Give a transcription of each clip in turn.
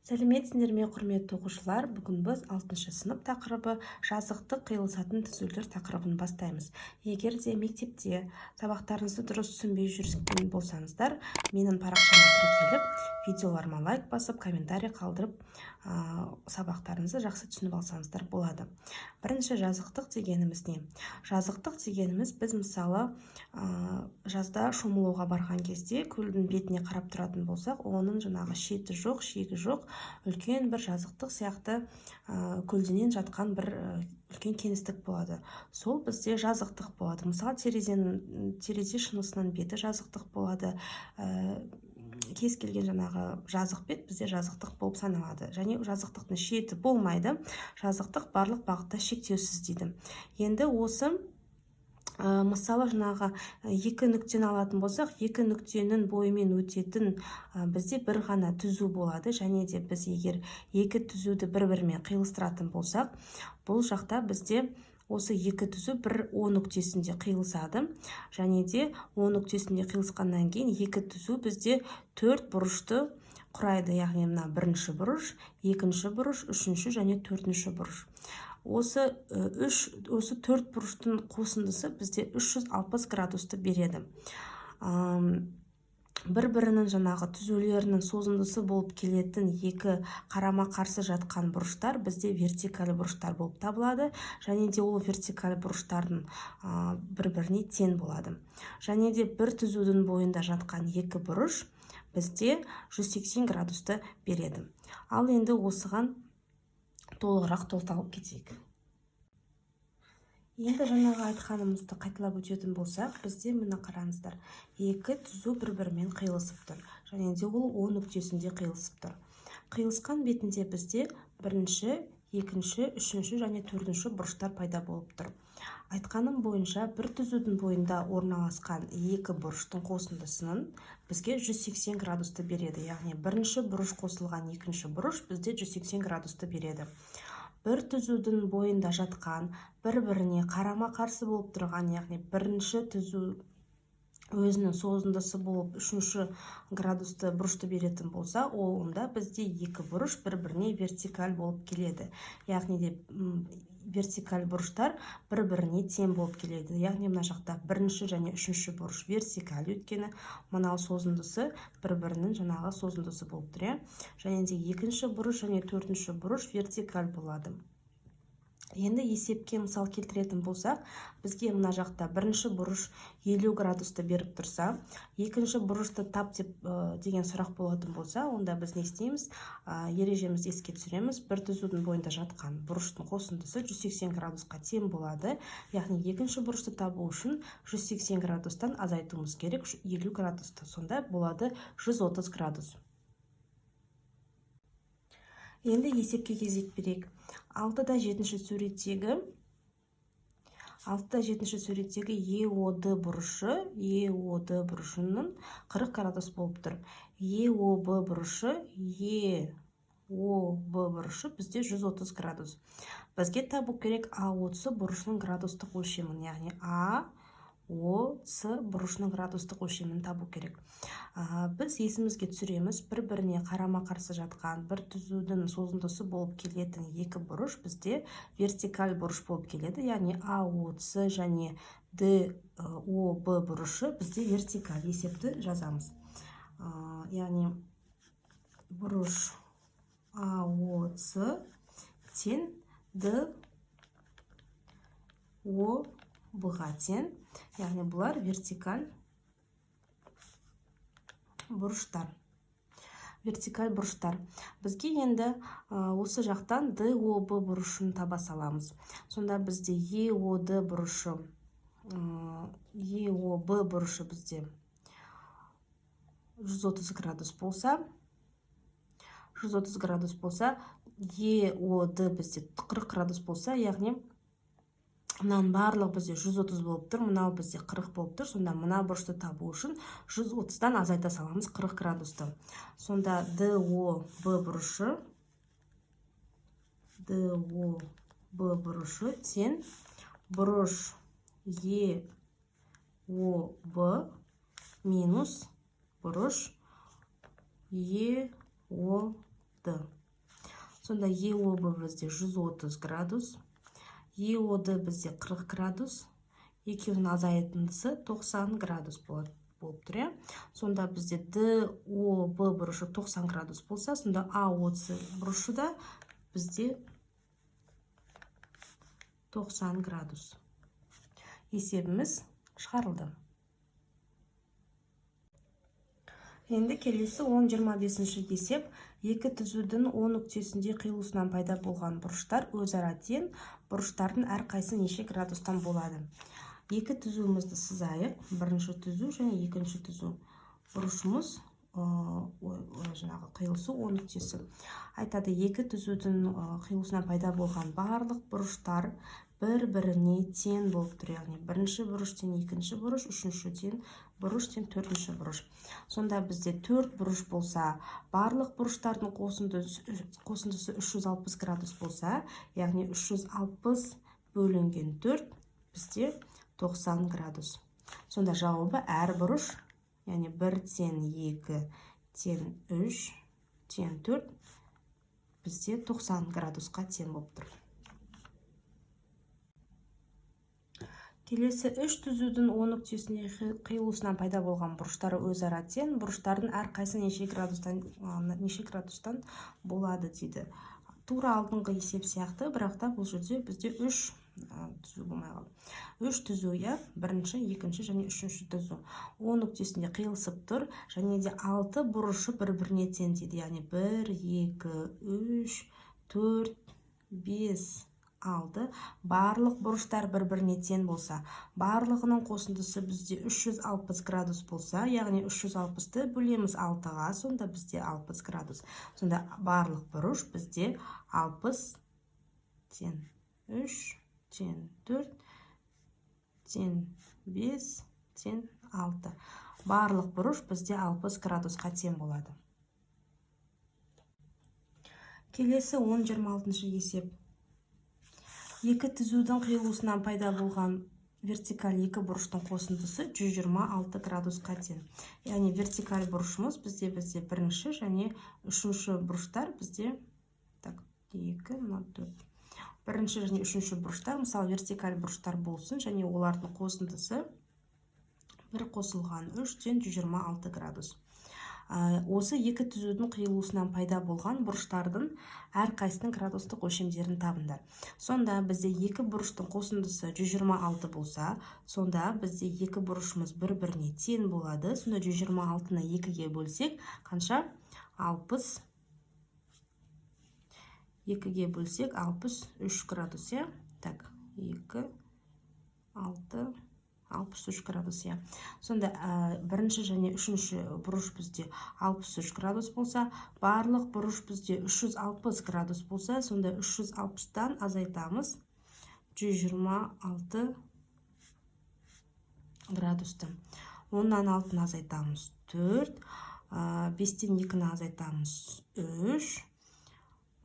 Сәлеметсіңдер ме, құрметті оқушылар? Бүгін біз 6 сынып тақырыбы жазықтық қиылысатын түзулер тақырыбын бастаймыз. Егер де мектепте сабақтарыңызды дұрыс түсінбей жүрген болсаңыздар, менің парақшама тіркеліп, видеоларыма лайк басып, комментарий қалдырып, сабақтарыңызды жақсы түсініп алсаңыздар болады. Бірінші, жазықтық дегеніміз не? Жазықтық дегеніміз біз мысалы жазда шомылуға барған кезде көлдің бетіне қарап тұратын болсақ, оның жаңағы шеті жоқ, шегі жоқ, үлкен бір жазықтық сияқты көлденең жатқан бір үлкен кеңістік болады. Сол бізде жазықтық болады. Мысалы терезе шынысының беті жазықтық болады. Кез келген жаңағы жазық бет бізде жазықтық болып саналады. Және жазықтықтың шеті болмайды. Жазықтық барлық бағытта шектеусіз дейді. Енді осы мысалы жаңағы екі нүктені алатын болсақ, екі нүктенің бойымен өтетін бізде бір ғана түзу болады. Және де біз егер екі түзуді бір-бірімен қиылыстыратын болсақ, бұл жақта бізде осы екі түзу бір О нүктесінде қиылысады. Және де О нүктесінде қиылысқаннан кейін екі түзу бізде төрт бұрышты құрайды. Яғни мына бірінші бұрыш, екінші бұрыш, үшінші және төртінші бұрыш. Осы төрт бұрыштың қосындысы бізде 360 градусты береді. Бір-бірінің жаңағы түзулерінің созындысы болып келетін екі қарама-қарсы жатқан бұрыштар бізде вертикаль бұрыштар болып табылады. Және де ол вертикаль бұрыштардың бір-біріне тең болады. Және де бір түзудің бойында жатқан екі бұрыш бізде 180 градусты береді. Ал енді осыған толығырақ тоқталып кетейік. Енді жаңағы айтқанымызды қайталап өтетін болсақ, бізде мына қараңыздар, екі түзу бір-бірімен қиылысып тұр. Және де ол О нүктесінде қиылысып тұр. Қиылысқан бетінде бізде бірінші, екінші, үшінші және төртінші бұрыштар пайда болып тұр. Айтқаным бойынша бір түзудің бойында орналасқан екі бұрыштың қосындысының бізге 180 градусты береді. Яғни бірінші бұрыш қосылған екінші бұрыш бізде 180 градусты береді. Бір түзудің бойында жатқан, бір-біріне қарама-қарсы болып тұрған, яғни бірінші түзу өзінің созындысы болып үшінші градусты бұрышты беретін болса, ол онда бізде екі бұрыш бір-біріне вертикаль болып келеді. Яғни де вертикаль бұрыштар бір-біріне тең болып келеді. Яғни мына жақта бірінші және үшінші бұрыш вертикаль, өйткені мынау созындысы бір-бірінің жаңағы созындысы болып тұр. Және де екінші бұрыш және төртінші бұрыш вертикаль болады. Енді есепке мысал келтіретін болсақ, бізге мына жақта бірінші бұрыш 50 градусты беріп тұрса, екінші бұрышты тап деген сұрақ болатын болса, онда біз не істейміз? Ережемізді еске түсіреміз. Бір түзудің бойында жатқан бұрыштың қосындысы 180 градусқа тең болады. Яғни екінші бұрышты табу үшін 180 градустан азайтуымыз керек 50 градусты. Сонда болады 130 градус. Енді есепке кезек берейік. 6-да 7-ші суреттегі ЕОД бұрышының 40 градус болып тұр. ЕОБ бұрышы бізде 130 градус. Бізге табу керек АОЦ бұрышының градустық өлшемін, яғни АОЦ бұрышының градустық өлшемін табу керек. Біз есімізге түсіреміз, бір-біріне қарама-қарсы жатқан, бір түзудің созындысы болып келетін екі бұрыш бізде вертикаль бұрыш болып келеді. Яғни АОЦ және ДОБ бұрышы бізде вертикаль. Есепті жазамыз. Яғни бұрыш АОЦ тең ДОБ-ға тең. Яғни бұлар вертикаль бұрыштар. Бізге енді осы жақтан ДОБ бұрышын таба саламыз. Сонда бізде ЕОБ бұрышы бізде 130 градус болса, ЕОД бізде 40 градус болса, яғни мынаның барлығы бізде 130 болып тұр, мынау бізде 40 болып тұр. Сонда мына бұрышты табу үшін 130-дан азайта саламыз 40 градусты. Сонда ДОБ бұрышы тең бұрыш ЕОБ минус бұрыш ЕОД Д. Сонда ЕОБ бізде 130 градус, ЕОД бізде 40 градус, екеуінің азайтындысы 90 градус болып тұр. Сонда бізде ДОБ бұрышы 90 градус болса, сонда АОЦ бұрышы да бізде 90 градус. Есебіміз шығарылды. Енді келесі 10-25 есеп. Екі түзудің O нүктесінде қиылысынан пайда болған бұрыштар өзара тең, бұрыштардың әрқайсы неше градустан болады. Екі түзуімізді сызайық. Бірінші түзу және екінші түзу. Бұрышымыз қиылысы O нүктесі. Айтады, екі түзудің қиылысынан пайда болған барлық бұрыштар бір-біріне тең болып тұр. Яғни бірінші бұрыш тең екінші бұрыш, үшінші тең бұрыш тең төртінші бұрыш. Сонда бізде 4 бұрыш болса, барлық бұрыштардың қосындысы 360 градус болса, яғни 360 бөлінген 4 бізде 90 градус. Сонда жауабы әр бұрыш, яғни 1 тең 2 тең 3 тең 4 бізде 90 градусқа тең болып тұр. Келесі үш түзудің O нүктесінде қиылысынан пайда болған бұрыштары өзара тең, бұрыштардың әрқайсы неше градустан болады дейді. Тура алдыңғы есеп сияқты, бірақ та бұл жерде бізде үш түзу болмай. Үш түзу, бірінші, екінші және үшінші түзу. O нүктесінде қиылысып тұр, және де 6 бұрышы бір-біріне тең дейді. Яғни 1, 2, 3, 4, 5, 6. Барлық бұрыштар бір-біріне тең болса, барлығының қосындысы бізде 360 градус болса, яғни 360-ты бөлеміз 6-ға, сонда бізде 60 градус. Сонда барлық бұрыш бізде 60 тең 3 тең 4 тең 5 тең 6. Барлық бұрыш бізде 60 градусқа тең болады. Келесі 10-26 есеп. Екі түзудің қиылысынан пайда болған вертикаль екі бұрыштың қосындысы 126 градусқа тең. Яғни вертикаль бұрышымыз бізде бірінші және үшінші бұрыштар бізде 2, 4. Бірінші және үшінші бұрыштар, мысалы вертикаль бұрыштар болсын, және олардың қосындысы бір қосылған 3 тең 126 градус. Осы екі түзудің қиылысынан пайда болған бұрыштардың әрқайсының градустық өлшемдерін табыңдар. Сонда бізде екі бұрыштың қосындысы 126 болса, сонда бізде екі бұрышымыз бір-біріне тең болады. Сонда 126-ны 2-ге бөлсек, қанша? 60. 2-ге бөлсек 63 градус, 2, 6, 63 градус. Сонда бірінші және үшінші бұрыш бізде 63 градус болса, барлық бұрыш бізде 360 градус болса, сонда 360-тан азайтамыз 126 градусты. 10-нан 6-ны азайтамыз 4, 5-тен 2-ні азайтамыз 3,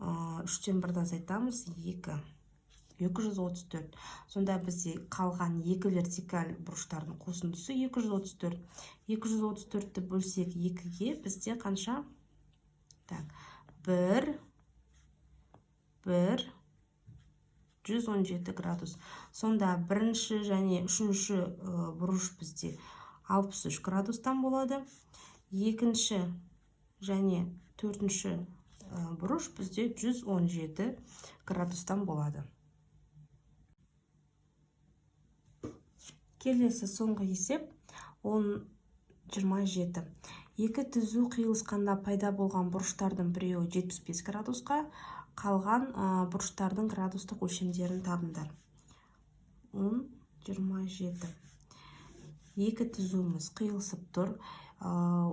3-тен 1-ді азайтамыз 2. 234. Сонда бізде қалған екі вертикаль бұрыштардың қосындысы 234. 234-ті бөлсек 2-ге бізде қанша? 1, 117 градус. Сонда бірінші және үшінші бұрыш бізде 63 градустан болады. Екінші және төртінші бұрыш бізде 117 градустан болады. Келесі соңғы есеп 10-27. Екі түзу қиылысқанда пайда болған бұрыштардың біреуі 75 градусқа, қалған бұрыштардың градустық өлшемдерін табыңдар. 10-27. Екі түзуіміз қиылысып тұр.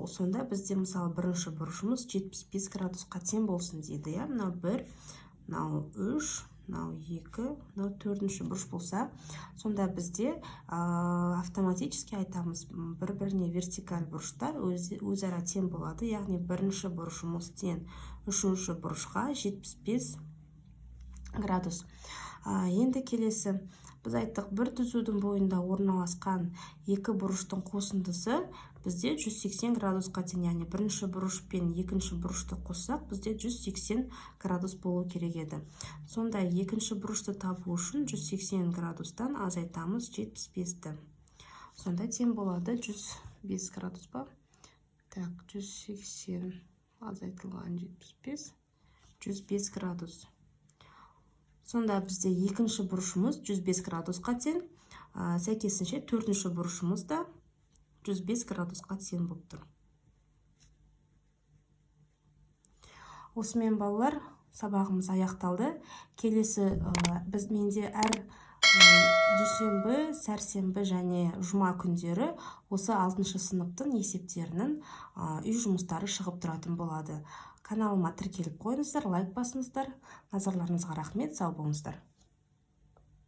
Сонда бізде мысалы бірінші бұрышымыз 75 градусқа тең болсын дейді. Мынау 1, мынау 3, мынау 2, мынау төртінші бұрыш болса, сонда бізде автоматически айтамыз, бір-біріне вертикаль бұрыштар өзара тең болады. Яғни бірінші бұрышымыз тең үшінші бұрышқа 75 градус. Енді келесі біз айттық, бір түзудің бойында орналасқан екі бұрыштың қосындысы бізде 180 градусқа тең, яғни бірінші бұрыш пен екінші бұрышты қоссақ, бізде 180 градус болу керек еді. Сонда екінші бұрышты табу үшін 180 градустан азайтамыз 75-ті. Сонда тең болады 105 градус па? Так, 180 азайтылған 75, 105 градус. Сонда бізде екінші бұрышымыз 105 градусқа тең, сәйкесінше төртінші бұрышымыз да 105 градусқа тең болып тұр. Осымен балалар, сабағымыз аяқталды. Келесі менде әр дүйсенбі, сәрсенбі және жұма күндері осы 6-шы сыныптың есептерінің үй жұмыстары шығып тұратын болады. Каналыма тіркеліп қойыңыздар, лайк басыңыздар. Назарларыңызға рахмет, сау болыңыздар.